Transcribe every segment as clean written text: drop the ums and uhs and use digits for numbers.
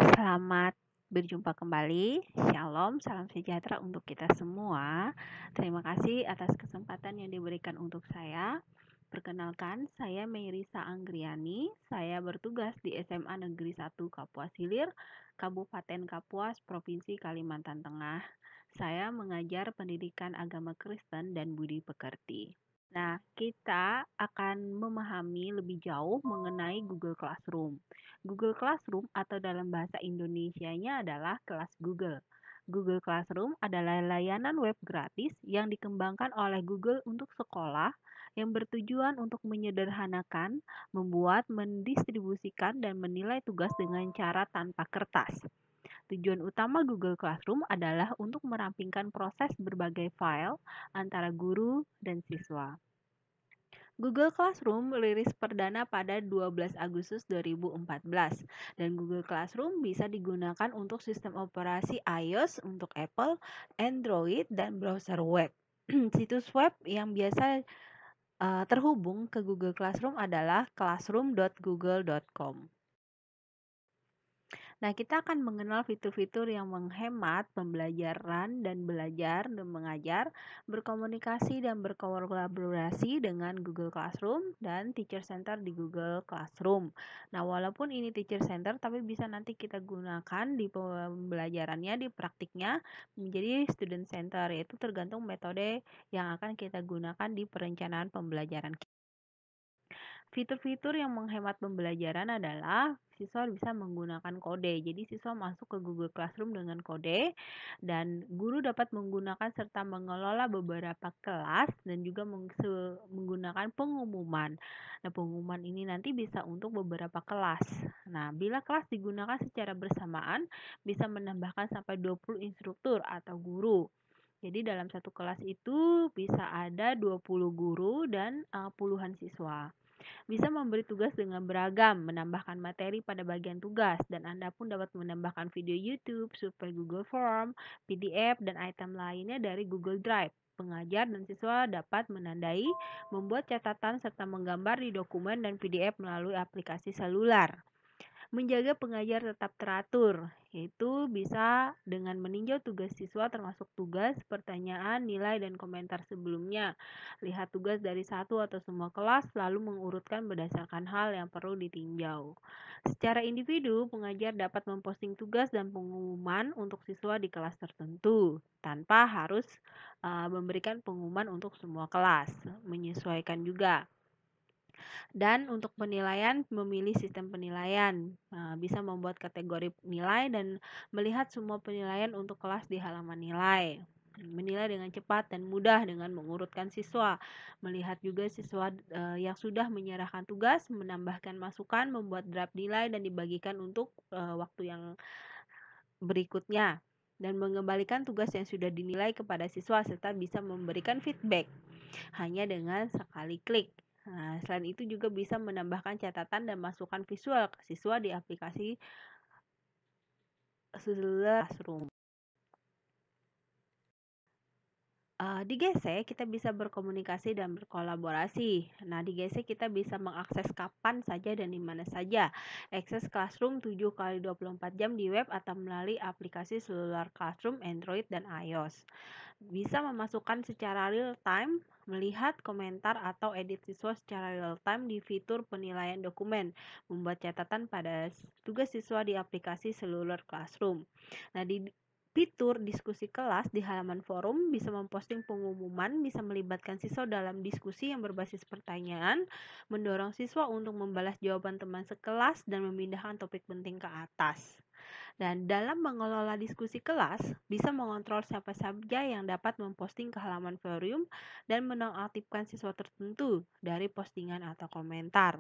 Selamat berjumpa kembali. Shalom, salam sejahtera untuk kita semua. Terima kasih atas kesempatan yang diberikan untuk saya. Perkenalkan, saya Meirisa Anggriani. Saya bertugas di SMA Negeri 1 Kapuas Hilir, Kabupaten Kapuas, Provinsi Kalimantan Tengah. Saya mengajar pendidikan agama Kristen dan budi pekerti. Nah, kita akan memahami lebih jauh mengenai Google Classroom. Google Classroom atau dalam bahasa Indonesianya adalah kelas Google. Google Classroom adalah layanan web gratis yang dikembangkan oleh Google untuk sekolah yang bertujuan untuk menyederhanakan, membuat, mendistribusikan, dan menilai tugas dengan cara tanpa kertas. Tujuan utama Google Classroom adalah untuk merampingkan proses berbagai file antara guru dan siswa. Google Classroom rilis perdana pada 12 Agustus 2014 dan Google Classroom bisa digunakan untuk sistem operasi iOS untuk Apple, Android, dan browser web. Situs web yang biasa terhubung ke Google Classroom adalah classroom.google.com. Nah, kita akan mengenal fitur-fitur yang menghemat pembelajaran dan belajar dan mengajar, berkomunikasi dan berkolaborasi dengan Google Classroom dan Teacher Center di Google Classroom. Nah, walaupun ini Teacher Center, tapi bisa nanti kita gunakan di pembelajarannya, di praktiknya menjadi Student Center, yaitu tergantung metode yang akan kita gunakan di perencanaan pembelajaran. Fitur-fitur yang menghemat pembelajaran adalah siswa bisa menggunakan kode. Jadi siswa masuk ke Google Classroom dengan kode dan guru dapat menggunakan serta mengelola beberapa kelas dan juga menggunakan pengumuman. Nah, pengumuman ini nanti bisa untuk beberapa kelas. Nah, bila kelas digunakan secara bersamaan, bisa menambahkan sampai 20 instruktur atau guru. Jadi dalam satu kelas itu bisa ada 20 guru dan puluhan siswa. Bisa memberi tugas dengan beragam, menambahkan materi pada bagian tugas, dan Anda pun dapat menambahkan video YouTube, super Google Form, PDF, dan item lainnya dari Google Drive. Pengajar dan siswa dapat menandai, membuat catatan, serta menggambar di dokumen dan PDF melalui aplikasi seluler. Menjaga pengajar tetap teratur, yaitu bisa dengan meninjau tugas siswa termasuk tugas, pertanyaan, nilai, dan komentar sebelumnya. Lihat tugas dari satu atau semua kelas, lalu mengurutkan berdasarkan hal yang perlu ditinjau. Secara individu, pengajar dapat memposting tugas dan pengumuman untuk siswa di kelas tertentu, tanpa harus memberikan pengumuman untuk semua kelas. Menyesuaikan juga. Dan untuk penilaian, memilih sistem penilaian. Bisa membuat kategori nilai dan melihat semua penilaian untuk kelas di halaman nilai. Menilai dengan cepat dan mudah dengan mengurutkan siswa. Melihat juga siswa yang sudah menyerahkan tugas, menambahkan masukan, membuat draft nilai dan dibagikan untuk waktu yang berikutnya. Dan mengembalikan tugas yang sudah dinilai kepada siswa serta bisa memberikan feedback hanya dengan sekali klik. Nah, selain itu juga bisa menambahkan catatan dan masukan visual ke siswa di aplikasi Classroom. Di GC kita bisa berkomunikasi dan berkolaborasi. Nah, di GC kita bisa mengakses kapan saja dan di mana saja. Akses Classroom 7x24 jam di web atau melalui aplikasi seluler Classroom, Android, dan iOS. Bisa memasukkan secara real time, melihat komentar atau edit siswa secara real time di fitur penilaian dokumen, membuat catatan pada tugas siswa di aplikasi seluler Classroom. Nah, di fitur diskusi kelas di halaman forum bisa memposting pengumuman, bisa melibatkan siswa dalam diskusi yang berbasis pertanyaan, mendorong siswa untuk membalas jawaban teman sekelas, dan memindahkan topik penting ke atas. Dan dalam mengelola diskusi kelas, bisa mengontrol siapa saja yang dapat memposting ke halaman forum dan menonaktifkan siswa tertentu dari postingan atau komentar.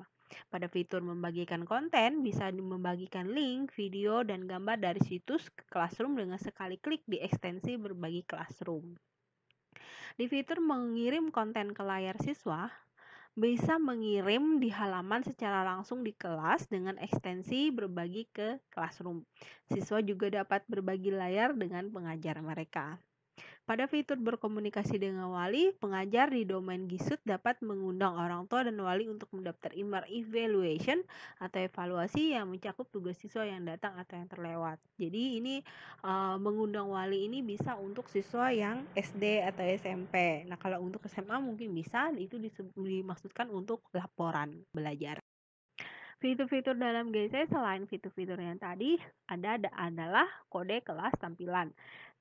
Pada fitur membagikan konten, bisa membagikan link, video, dan gambar dari situs ke Classroom dengan sekali klik di ekstensi berbagi Classroom. Di fitur mengirim konten ke layar siswa, bisa mengirim di halaman secara langsung di kelas dengan ekstensi berbagi ke Classroom. Siswa juga dapat berbagi layar dengan pengajar mereka. Pada fitur berkomunikasi dengan wali, pengajar di domain Gisut dapat mengundang orang tua dan wali untuk mendaftar email evaluation atau evaluasi yang mencakup tugas siswa yang datang atau yang terlewat. Jadi ini mengundang wali ini bisa untuk siswa yang SD atau SMP. Nah, kalau untuk SMA mungkin bisa, itu dimaksudkan untuk laporan belajar. Fitur-fitur dalam GC selain fitur-fitur yang tadi adalah kode kelas tampilan.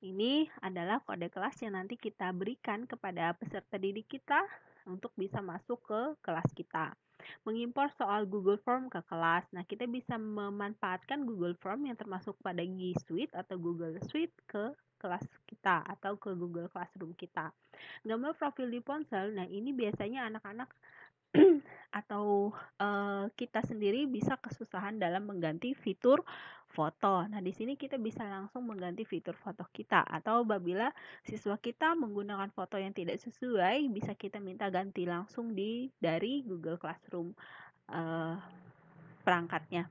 Ini adalah kode kelas yang nanti kita berikan kepada peserta didik kita untuk bisa masuk ke kelas kita. Mengimpor soal Google Form ke kelas. Nah, kita bisa memanfaatkan Google Form yang termasuk pada G Suite atau Google Suite ke kelas kita atau ke Google Classroom kita. Gambar profil di ponsel. Nah, ini biasanya anak-anak atau kita sendiri bisa kesusahan dalam mengganti fitur foto. Nah, di sini kita bisa langsung mengganti fitur foto kita, atau apabila siswa kita menggunakan foto yang tidak sesuai, bisa kita minta ganti langsung dari Google Classroom perangkatnya.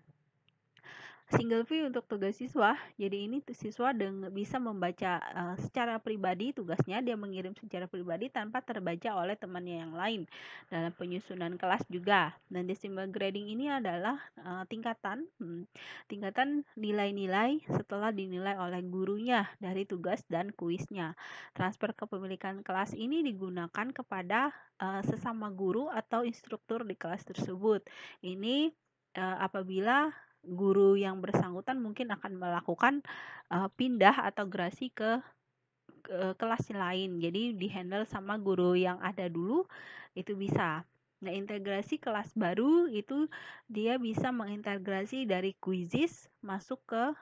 Single view untuk tugas siswa, jadi ini siswa bisa membaca secara pribadi tugasnya, dia mengirim secara pribadi tanpa terbaca oleh temannya yang lain. Dalam penyusunan kelas juga. Dan decimal grading ini adalah tingkatan nilai-nilai setelah dinilai oleh gurunya dari tugas dan kuisnya. Transfer kepemilikan kelas ini digunakan kepada sesama guru atau instruktur di kelas tersebut. Ini apabila guru yang bersangkutan mungkin akan melakukan pindah atau grasi ke kelas lain. Jadi dihandle sama guru yang ada dulu itu bisa. Nah, integrasi kelas baru itu dia bisa mengintegrasi dari Quizzes masuk ke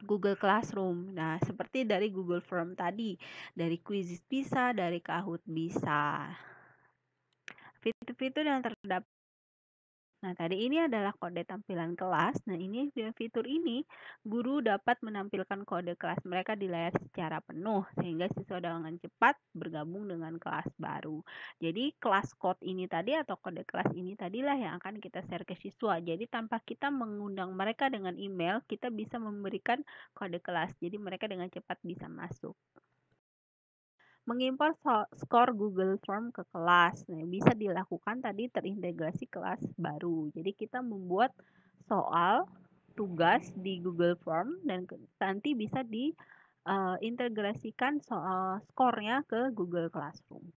Google Classroom. Nah, seperti dari Google Form tadi, dari Quizzes bisa, dari Kahoot bisa. Fitur-fitur yang terdapat. Nah, tadi ini adalah kode tampilan kelas. Nah, ini fitur ini guru dapat menampilkan kode kelas mereka di layar secara penuh sehingga siswa dengan cepat bergabung dengan kelas baru. Jadi, kelas code ini tadi atau kode kelas ini tadilah yang akan kita share ke siswa. Jadi, tanpa kita mengundang mereka dengan email, kita bisa memberikan kode kelas. Jadi, mereka dengan cepat bisa masuk. Mengimpor skor Google Form ke kelas. Nah, bisa dilakukan tadi terintegrasi kelas baru. Jadi kita membuat soal tugas di Google Form dan nanti bisa diintegrasikan soal skornya ke Google Classroom.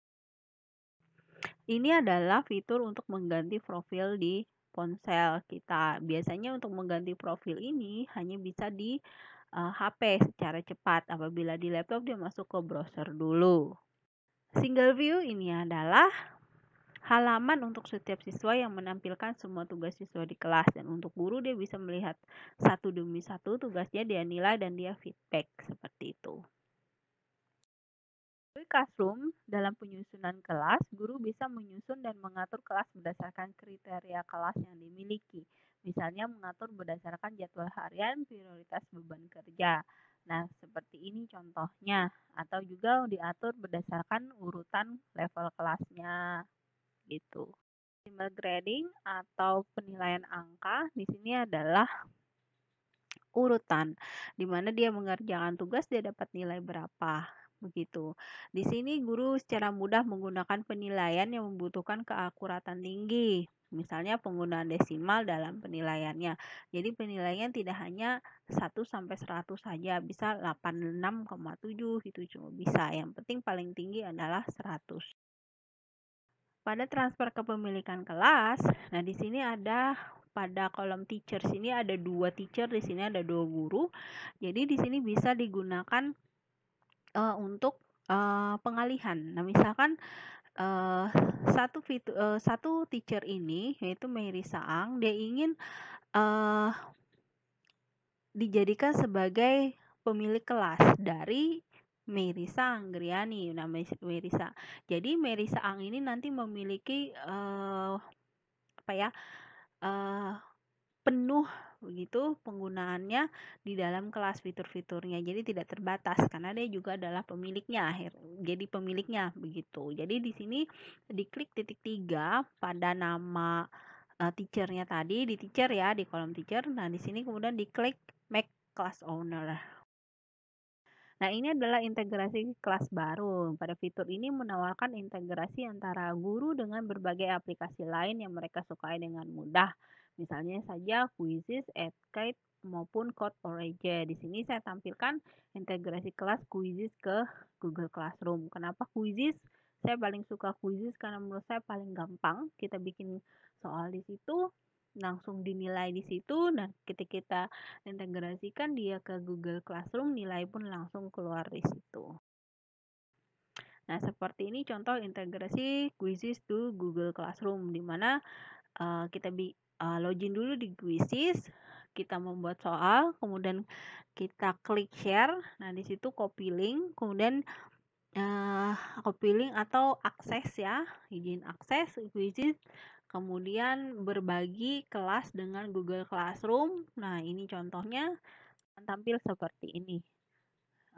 Ini adalah fitur untuk mengganti profil di ponsel kita. Biasanya untuk mengganti profil ini hanya bisa di HP secara cepat. Apabila di laptop dia masuk ke browser dulu. Single view ini adalah halaman untuk setiap siswa yang menampilkan semua tugas siswa di kelas, dan untuk guru dia bisa melihat satu demi satu tugasnya, dia nilai dan dia feedback seperti itu. Di Classroom, dalam penyusunan kelas, guru bisa menyusun dan mengatur kelas berdasarkan kriteria kelas yang dimiliki. Misalnya mengatur berdasarkan jadwal harian, prioritas beban kerja. Nah, seperti ini contohnya. Atau juga diatur berdasarkan urutan level kelasnya, gitu. Decimal grading atau penilaian angka di sini adalah urutan, di mana dia mengerjakan tugas dia dapat nilai berapa, begitu. Di sini guru secara mudah menggunakan penilaian yang membutuhkan keakuratan tinggi. Misalnya penggunaan desimal dalam penilaiannya. Jadi penilaian tidak hanya 1 sampai 100 saja, bisa 86,7 gitu cuma bisa. Yang penting paling tinggi adalah 100. Pada transfer kepemilikan kelas, nah di sini ada pada kolom teacher sini ada 2 teacher, di sini ada 2 guru. Jadi di sini bisa digunakan untuk pengalihan. Nah, misalkan satu teacher ini yaitu Mary Saang, dia ingin dijadikan sebagai pemilik kelas dari Merisa Anggriani. Nah, Merisa. Jadi Merisa Ang ini nanti memiliki penuh begitu penggunaannya di dalam kelas fitur-fiturnya. Jadi tidak terbatas karena dia juga adalah pemiliknya, jadi pemiliknya begitu. Jadi di sini diklik titik 3 pada nama teachernya tadi, di teacher ya, di kolom teacher. Nah, di sini kemudian diklik make class owner. Nah, ini adalah integrasi kelas baru. Pada fitur ini menawarkan integrasi antara guru dengan berbagai aplikasi lain yang mereka sukai dengan mudah. Misalnya saja Quizzes, EdKite, maupun Code Oranger. Di sini saya tampilkan integrasi kelas Quizzes ke Google Classroom. Kenapa Quizzes? Saya paling suka Quizzes karena menurut saya paling gampang. Kita bikin soal di situ, langsung dinilai di situ. Nah, ketika kita integrasikan dia ke Google Classroom, nilai pun langsung keluar di situ. Nah, seperti ini contoh integrasi Quizzes to Google Classroom, di mana kita login dulu di Quizzes, kita membuat soal, kemudian kita klik share. Nah, di situ copy link, kemudian copy link atau akses ya, izin akses Quizzes, kemudian berbagi kelas dengan Google Classroom. Nah, ini contohnya tampil seperti ini.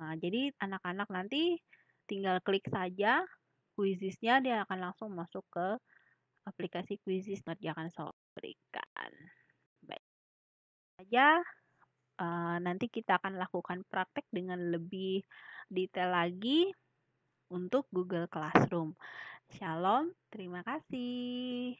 Nah, jadi anak-anak nanti tinggal klik saja Quiziznya, dia akan langsung masuk ke aplikasi Quizzes, ngerjakan soal berikan. Baik saja, nanti kita akan lakukan praktek dengan lebih detail lagi untuk Google Classroom. Shalom, terima kasih.